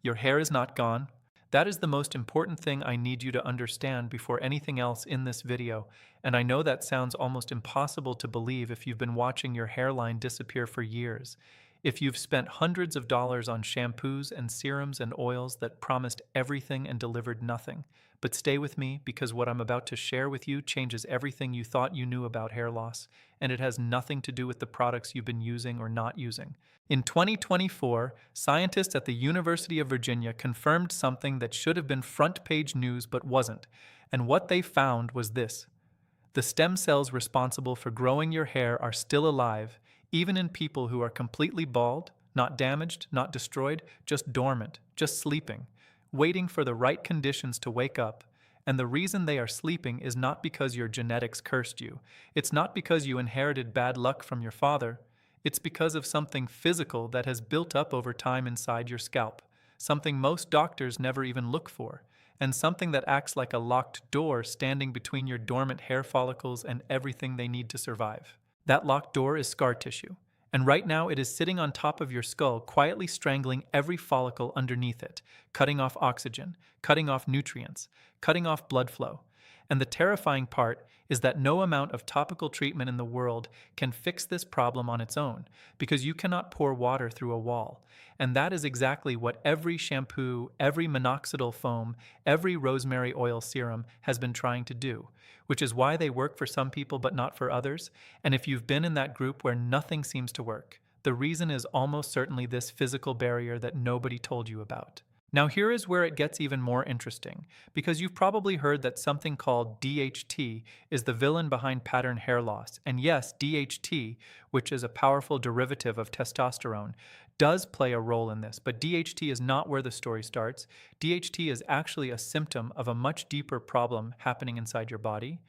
Your hair is not gone. That is the most important thing I need you to understand before anything else in this video, and I know that sounds almost impossible to believe if you've been watching your hairline disappear for years. If you've spent hundreds of dollars on shampoos and serums and oils that promised everything and delivered nothing. But stay with me because what I'm about to share with you changes everything you thought you knew about hair loss, and it has nothing to do with the products you've been using or not using. In 2024, scientists at the University of Virginia confirmed something that should have been front page news but wasn't, and what they found was this. The stem cells responsible for growing your hair are still alive, even in people who are completely bald, not damaged, not destroyed, just dormant, just sleeping, waiting for the right conditions to wake up. And the reason they are sleeping is not because your genetics cursed you. It's not because you inherited bad luck from your father. It's because of something physical that has built up over time inside your scalp, something most doctors never even look for, and something that acts like a locked door standing between your dormant hair follicles and everything they need to survive. That locked door is scar tissue, and right now it is sitting on top of your skull, quietly strangling every follicle underneath it, cutting off oxygen, cutting off nutrients, cutting off blood flow. And the terrifying part is that no amount of topical treatment in the world can fix this problem on its own, because you cannot pour water through a wall. And that is exactly what every shampoo, every minoxidil foam, every rosemary oil serum has been trying to do, which is why they work for some people but not for others. And if you've been in that group where nothing seems to work, the reason is almost certainly this physical barrier that nobody told you about. Now here is where it gets even more interesting, because you've probably heard that something called DHT is the villain behind pattern hair loss. And yes, DHT, which is a powerful derivative of testosterone, does play a role in this, but DHT is not where the story starts. DHT is actually a symptom of a much deeper problem happening inside your body.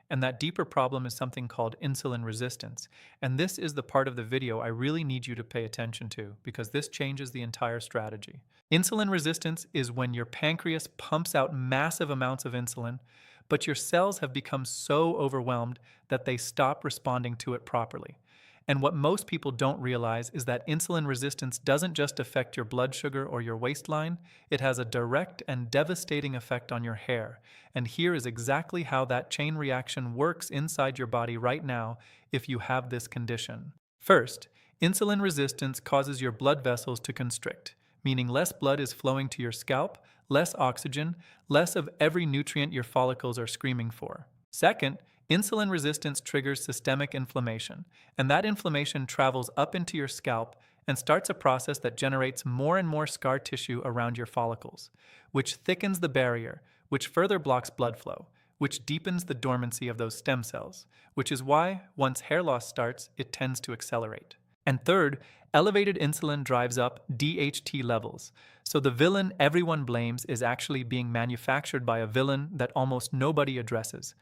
And that deeper problem is something called insulin resistance. And this is the part of the video I really need you to pay attention to, because this changes the entire strategy. Insulin resistance is when your pancreas pumps out massive amounts of insulin, but your cells have become so overwhelmed that they stop responding to it properly. And what most people don't realize is that insulin resistance doesn't just affect your blood sugar or your waistline, it has a direct and devastating effect on your hair. And here is exactly how that chain reaction works inside your body right now if you have this condition. First, insulin resistance causes your blood vessels to constrict, meaning less blood is flowing to your scalp, less oxygen, less of every nutrient your follicles are screaming for. Second, insulin resistance triggers systemic inflammation, and that inflammation travels up into your scalp and starts a process that generates more and more scar tissue around your follicles, which thickens the barrier, which further blocks blood flow, which deepens the dormancy of those stem cells, which is why, once hair loss starts, it tends to accelerate. And third, elevated insulin drives up DHT levels. So the villain everyone blames is actually being manufactured by a villain that almost nobody addresses.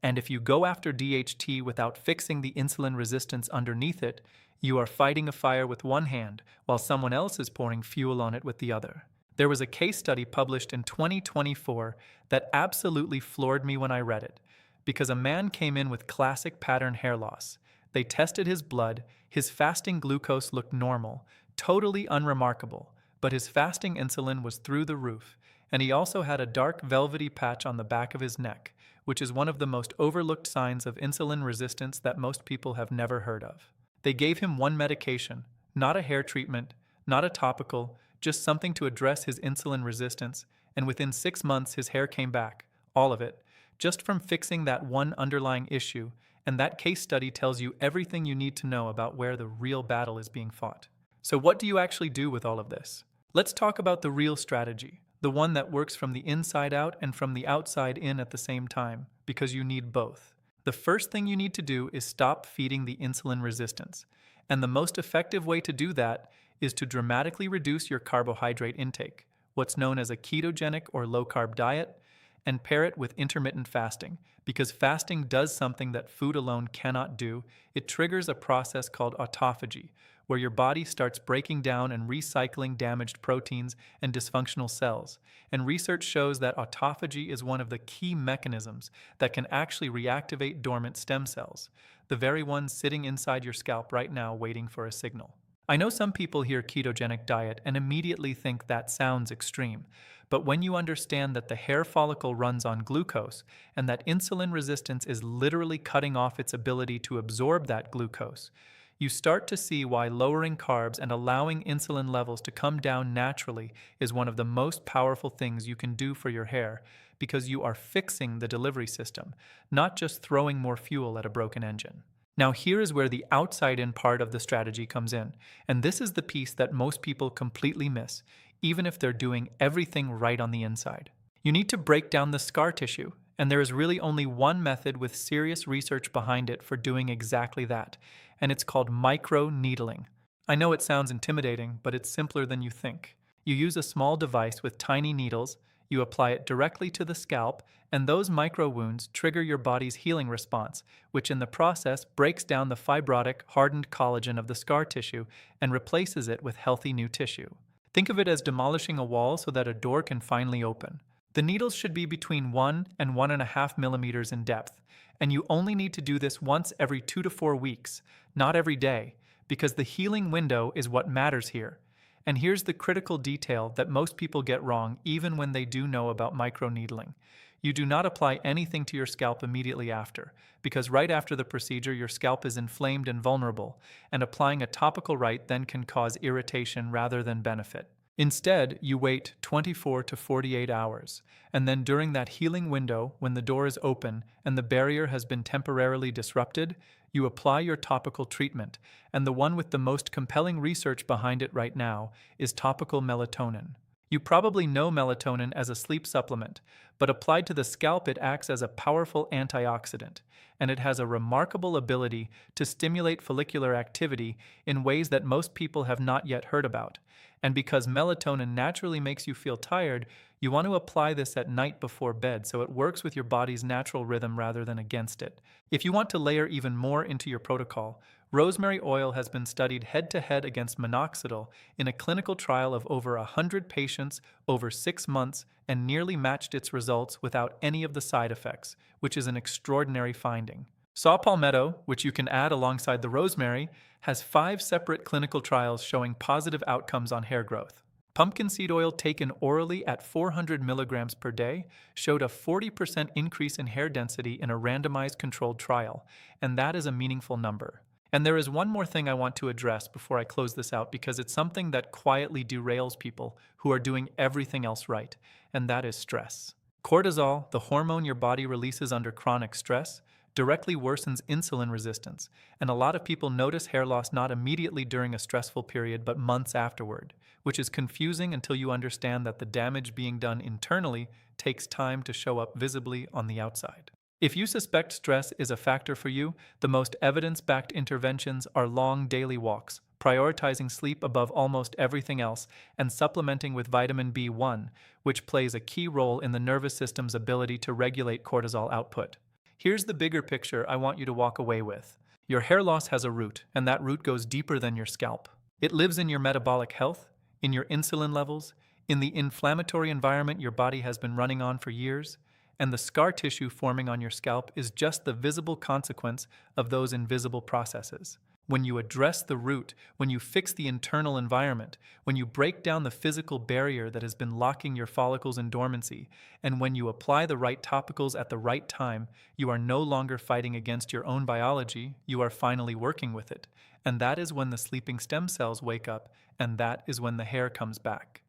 And if you go after DHT without fixing the insulin resistance underneath it, you are fighting a fire with one hand while someone else is pouring fuel on it with the other. There was a case study published in 2024 that absolutely floored me when I read it, because a man came in with classic pattern hair loss. They tested his blood, his fasting glucose looked normal, totally unremarkable, but his fasting insulin was through the roof, and he also had a dark velvety patch on the back of his neck, which is one of the most overlooked signs of insulin resistance that most people have never heard of. They gave him one medication, not a hair treatment, not a topical, just something to address his insulin resistance, and within 6 months his hair came back, all of it, just from fixing that one underlying issue, and that case study tells you everything you need to know about where the real battle is being fought. So what do you actually do with all of this? Let's talk about the real strategy, the one that works from the inside out and from the outside in at the same time, because you need both. The first thing you need to do is stop feeding the insulin resistance. And the most effective way to do that is to dramatically reduce your carbohydrate intake, what's known as a ketogenic or low-carb diet, and pair it with intermittent fasting, because fasting does something that food alone cannot do. It triggers a process called autophagy, where your body starts breaking down and recycling damaged proteins and dysfunctional cells. And research shows that autophagy is one of the key mechanisms that can actually reactivate dormant stem cells, the very ones sitting inside your scalp right now waiting for a signal. I know some people hear ketogenic diet and immediately think that sounds extreme, but when you understand that the hair follicle runs on glucose and that insulin resistance is literally cutting off its ability to absorb that glucose, you start to see why lowering carbs and allowing insulin levels to come down naturally is one of the most powerful things you can do for your hair, because you are fixing the delivery system, not just throwing more fuel at a broken engine. Now, here is where the outside in part of the strategy comes in, and this is the piece that most people completely miss, even if they're doing everything right on the inside. You need to break down the scar tissue, and there is really only one method with serious research behind it for doing exactly that, and it's called microneedling. I know it sounds intimidating, but it's simpler than you think. You use a small device with tiny needles, you apply it directly to the scalp, and those micro wounds trigger your body's healing response, which in the process breaks down the fibrotic, hardened collagen of the scar tissue and replaces it with healthy new tissue. Think of it as demolishing a wall so that a door can finally open. The needles should be between 1 and 1.5 millimeters in depth, and you only need to do this once every 2 to 4 weeks, not every day, because the healing window is what matters here. And here's the critical detail that most people get wrong even when they do know about microneedling. You do not apply anything to your scalp immediately after, because right after the procedure your scalp is inflamed and vulnerable, and applying a topical right then can cause irritation rather than benefit. Instead, you wait 24 to 48 hours, and then during that healing window, when the door is open and the barrier has been temporarily disrupted, you apply your topical treatment, and the one with the most compelling research behind it right now is topical melatonin. You probably know melatonin as a sleep supplement, but applied to the scalp it acts as a powerful antioxidant, and it has a remarkable ability to stimulate follicular activity in ways that most people have not yet heard about. And because melatonin naturally makes you feel tired, you want to apply this at night before bed so it works with your body's natural rhythm rather than against it. If you want to layer even more into your protocol, rosemary oil has been studied head-to-head against minoxidil in a clinical trial of over 100 patients over 6 months and nearly matched its results without any of the side effects, which is an extraordinary finding. Saw palmetto, which you can add alongside the rosemary, has 5 separate clinical trials showing positive outcomes on hair growth. Pumpkin seed oil taken orally at 400 milligrams per day showed a 40% increase in hair density in a randomized controlled trial, and that is a meaningful number. And there is one more thing I want to address before I close this out, because it's something that quietly derails people who are doing everything else right, and that is stress. Cortisol, the hormone your body releases under chronic stress, directly worsens insulin resistance, and a lot of people notice hair loss not immediately during a stressful period but months afterward, which is confusing until you understand that the damage being done internally takes time to show up visibly on the outside. If you suspect stress is a factor for you, the most evidence-backed interventions are long daily walks, prioritizing sleep above almost everything else, and supplementing with vitamin B1, which plays a key role in the nervous system's ability to regulate cortisol output. Here's the bigger picture I want you to walk away with. Your hair loss has a root, and that root goes deeper than your scalp. It lives in your metabolic health, in your insulin levels, in the inflammatory environment your body has been running on for years, and the scar tissue forming on your scalp is just the visible consequence of those invisible processes. When you address the root, when you fix the internal environment, when you break down the physical barrier that has been locking your follicles in dormancy, and when you apply the right topicals at the right time, you are no longer fighting against your own biology, you are finally working with it. And that is when the sleeping stem cells wake up, and that is when the hair comes back.